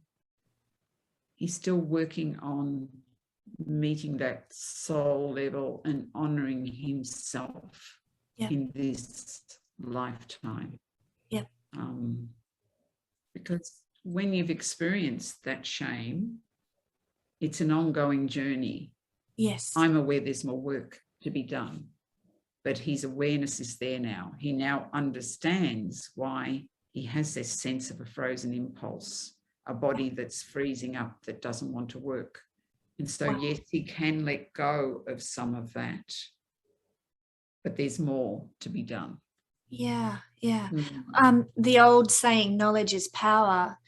working on meeting that soul level and honouring himself in this lifetime. Yeah. Because when you've experienced that shame, it's an ongoing journey. Yes. I'm aware there's more work to be done, but his awareness is there now. He now understands why he has this sense of a frozen impulse, a body that's freezing up, that doesn't want to work. And so, Wow. yes, he can let go of some of that, but there's more to be done. Yeah, yeah. Mm. The old saying, knowledge is power,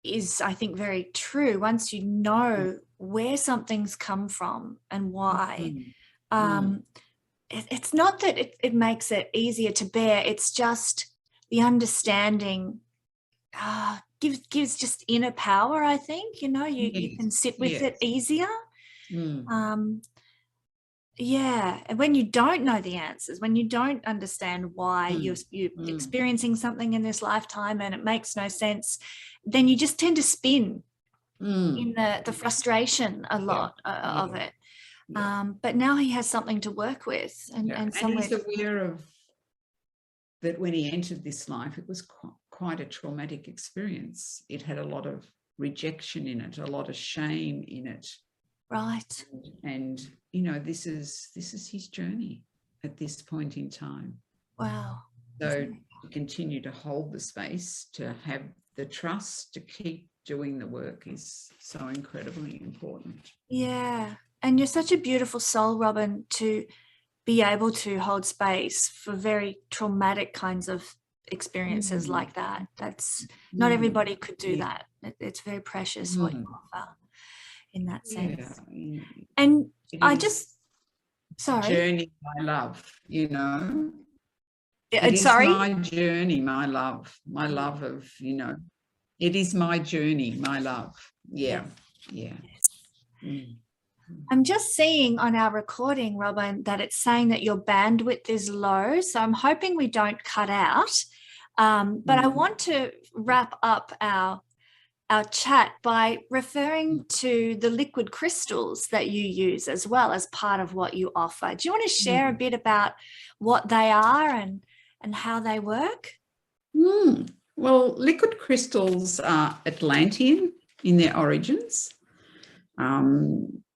is, I think, very true. Once you know where something's come from and why, it's not that it makes it easier to bear. It's just the understanding gives just inner power, I think. You can sit with it easier. Yeah, and when you don't know the answers, when you don't understand why you're experiencing something in this lifetime and it makes no sense, then you just tend to spin in the frustration a lot of it. But now he has something to work with, and he's aware of that. When he entered this life, it was quite a traumatic experience. It had a lot of rejection in it, a lot of shame in it. Right. And this is his journey at this point in time. Wow. So to continue to hold the space, to have the trust, to keep doing the work is so incredibly important. Yeah. And you're such a beautiful soul, Robyn, to be able to hold space for very traumatic kinds of experiences like that. That's not everybody could do that. It's very precious what you offer in that sense. And I just, sorry. Journey, my love, It is my journey, my love of, it is my journey, my love. Yeah. I'm just seeing on our recording, Robyn, that it's saying that your bandwidth is low. So I'm hoping we don't cut out. But I want to wrap up our chat by referring to the liquid crystals that you use as well as part of what you offer. Do you want to share a bit about what they are and how they work? Well, liquid crystals are Atlantean in their origins.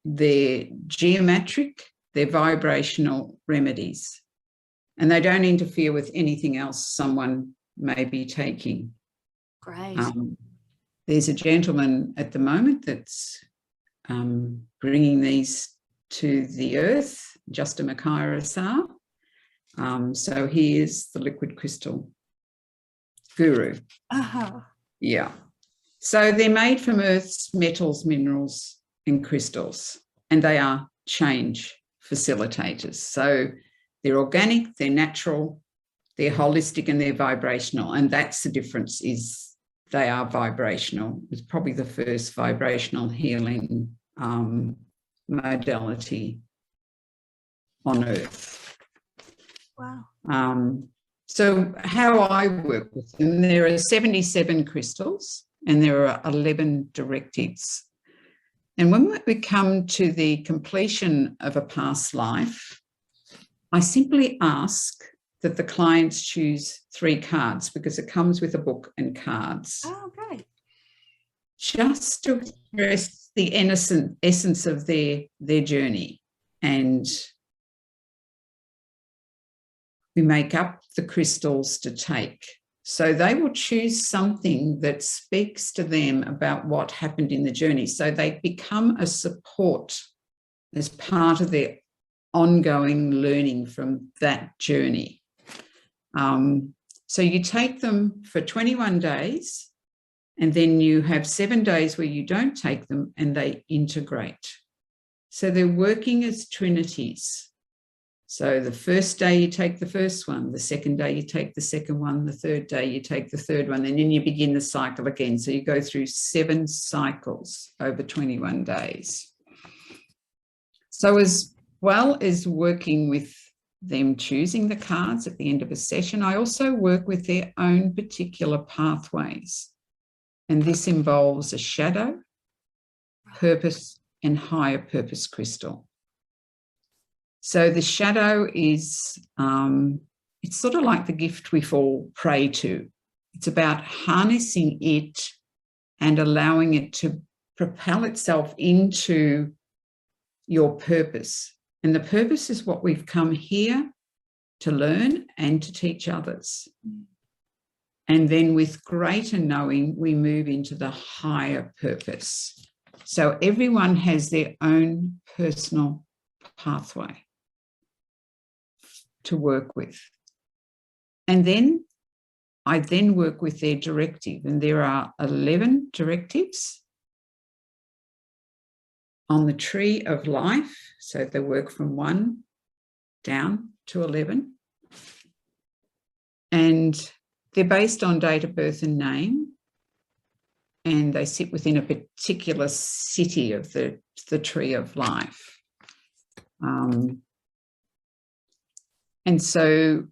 They're geometric, they're vibrational remedies, and they don't interfere with anything else someone may be taking. Great. There's a gentleman at the moment that's bringing these to the earth, Justin Makira. So he is the liquid crystal guru. Yeah. So they're made from Earth's metals, minerals, and crystals, and they are change facilitators. So they're organic, they're natural, they're holistic, and they're vibrational. And that's the difference, is they are vibrational. It's probably the first vibrational healing modality on Earth. Wow. So how I work with them, there are 77 crystals and there are 11 directives. And when we come to the completion of a past life, I simply ask that the clients choose 3 cards, because it comes with a book and cards. Oh, great. Just to express the essence of their journey. And we make up the crystals to take. So they will choose something that speaks to them about what happened in the journey. So they become a support as part of their ongoing learning from that journey. So you take them for 21 days, and then you have 7 days where you don't take them and they integrate. So they're working as trinities. So the first day you take the first one, the second day you take the second one, the third day you take the third one, and then you begin the cycle again. So you go through 7 cycles over 21 days. So as well as working with them choosing the cards at the end of a session, I also work with their own particular pathways. And this involves a shadow, purpose, and higher purpose crystal. So the shadow is, it's sort of like the gift we fall prey to. It's about harnessing it and allowing it to propel itself into your purpose. And the purpose is what we've come here to learn and to teach others. And then with greater knowing, we move into the higher purpose. So everyone has their own personal pathway to work with. And then I then work with their directive, and there are 11 directives on the tree of life. So they work from 1 down to 11. And they're based on date of birth and name, and they sit within a particular city of the tree of life. And so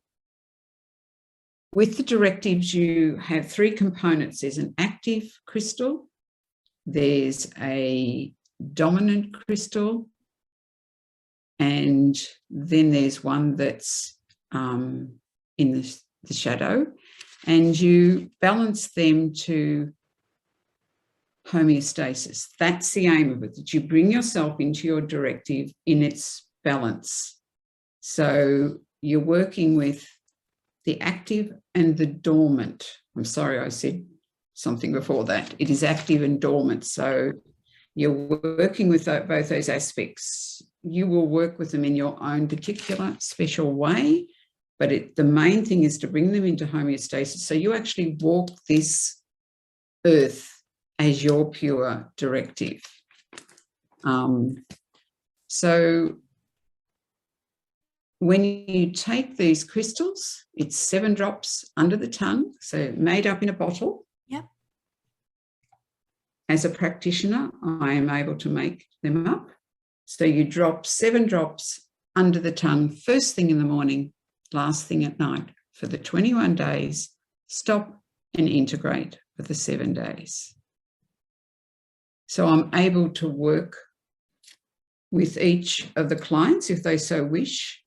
with the directives, you have 3 components. There's an active crystal, there's a dominant crystal, and then there's one that's in the shadow, and you balance them to homeostasis. That's the aim of it, that you bring yourself into your directive in its balance. So you're working with the active and the dormant. I'm sorry, I said something before that. It is active and dormant. So you're working with both those aspects. You will work with them in your own particular special way, but the main thing is to bring them into homeostasis. So you actually walk this earth as your pure directive. So when you take these crystals, it's 7 drops under the tongue, so made up in a bottle. Yep. As a practitioner, I am able to make them up. So you drop 7 drops under the tongue, first thing in the morning, last thing at night, for the 21 days, stop and integrate for the 7 days. So I'm able to work with each of the clients, if they so wish,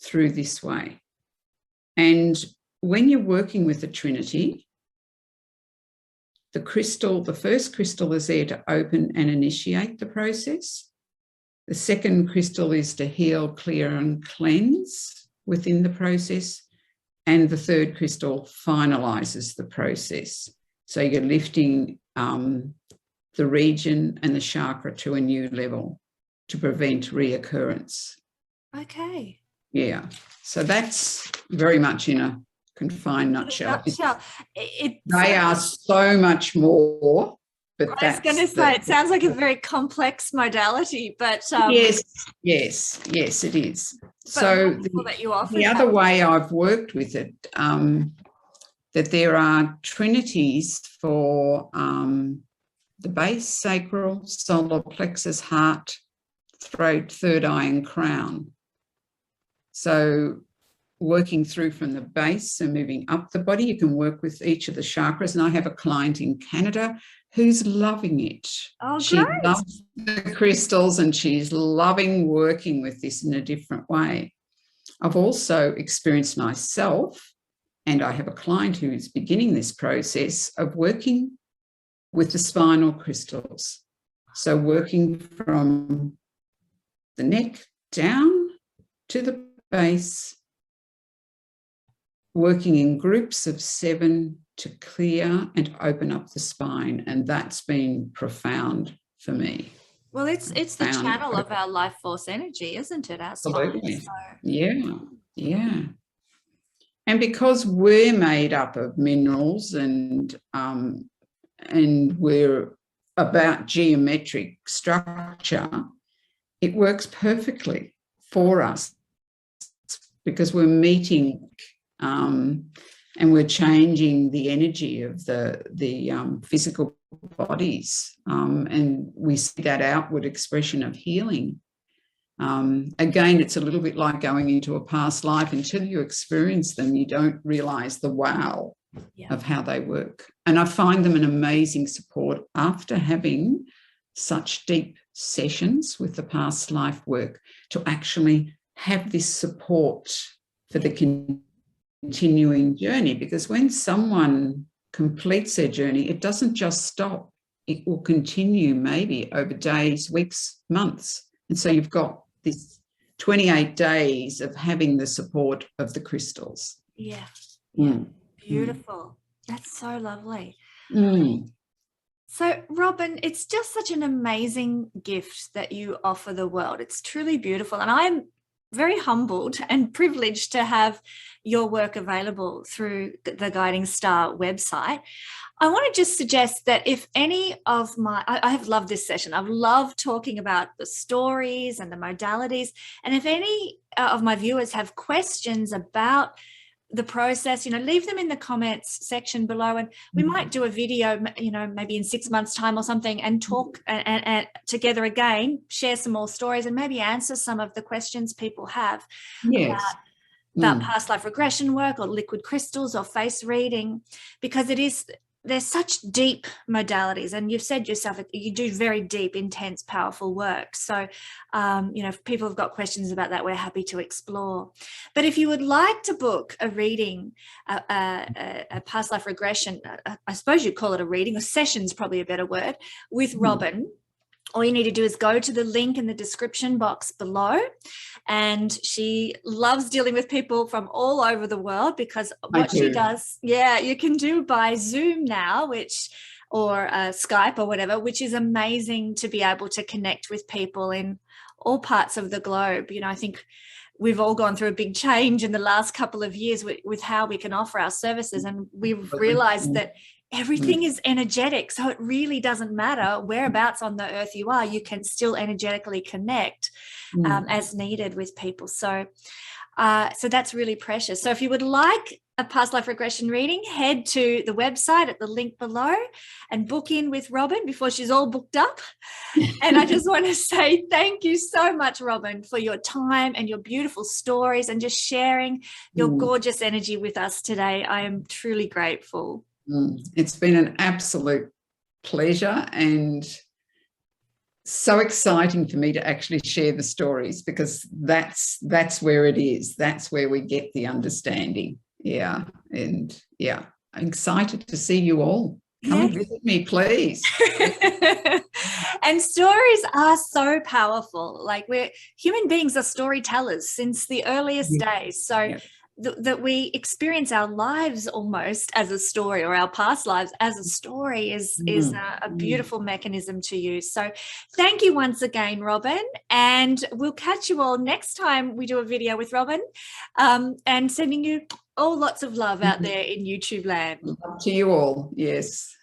through this way. And when you're working with the Trinity, the first crystal is there to open and initiate the process. The second crystal is to heal, clear, and cleanse within the process. And the third crystal finalizes the process. So you're lifting the region and the chakra to a new level to prevent reoccurrence. Okay. Yeah. So that's very much in a confined nutshell. They are so much more. But I was going to say, it sounds like a very complex modality, but yes, it is. So the other way I've worked with it, that there are trinities for the base, sacral, solar plexus, heart, throat, third eye, and crown. So working through from the base and moving up the body, you can work with each of the chakras. And I have a client in Canada who's loving it. Oh, she great. loves the crystals and she's loving working with this in a different way. I've also experienced myself, and I have a client who is beginning this process of working with the spinal crystals. So working from the neck down to the base, working in groups of 7 to clear and open up the spine. And that's been profound for me. Well, it's the channel of our life force energy, isn't it? Absolutely. Yeah. And because we're made up of minerals and we're about geometric structure, it works perfectly for us because we're meeting and we're changing the energy of the physical bodies, and we see that outward expression of healing. Again, it's a little bit like going into a past life. Until you experience them, you don't realise the wow of how they work. And I find them an amazing support after having such deep sessions with the past life work, to actually have this support for the continuing journey. Because when someone completes their journey, it doesn't just stop it will continue maybe over days, weeks, months. And so you've got this 28 days of having the support of the crystals. Yeah. Mm. Beautiful. That's so lovely. Mm. So, Robyn, it's just such an amazing gift that you offer the world. It's truly beautiful. And I'm very humbled and privileged to have your work available through the Guiding Star website. I want to just suggest that if any of I have loved this session. I've loved talking about the stories and the modalities. And if any of my viewers have questions about the process, leave them in the comments section below, and we might do a video, maybe in 6 months' time or something, and talk and together again, share some more stories, and maybe answer some of the questions people have about past life regression work or liquid crystals or face reading, because there's such deep modalities, and you've said yourself you do very deep, intense, powerful work. So, if people have got questions about that, we're happy to explore. But if you would like to book a reading, a past life regression, I suppose you'd call it a reading, or session's probably a better word, with Robyn, all you need to do is go to the link in the description box below. And she loves dealing with people from all over the world, because what she does, you can do by Zoom now, or Skype or whatever, which is amazing to be able to connect with people in all parts of the globe. I think we've all gone through a big change in the last couple of years with how we can offer our services. And we've realized that everything is energetic. So it really doesn't matter whereabouts on the earth you are, you can still energetically connect as needed with people. So that's really precious. So if you would like a past life regression reading, head to the website at the link below and book in with Robyn before she's all booked up. And I just want to say thank you so much, Robyn, for your time and your beautiful stories and just sharing your gorgeous energy with us today. I am truly grateful. It's been an absolute pleasure, and so exciting for me to actually share the stories, because that's where it is. That's where we get the understanding. I'm excited to see you all. Come and visit me, please. And stories are so powerful. Like, human beings are storytellers since the earliest days. So that we experience our lives almost as a story, or our past lives as a story, is a beautiful mechanism to use. So thank you once again, Robyn, and we'll catch you all next time we do a video with Robyn, and sending you all lots of love out there in YouTube land. Love to you all. Yes.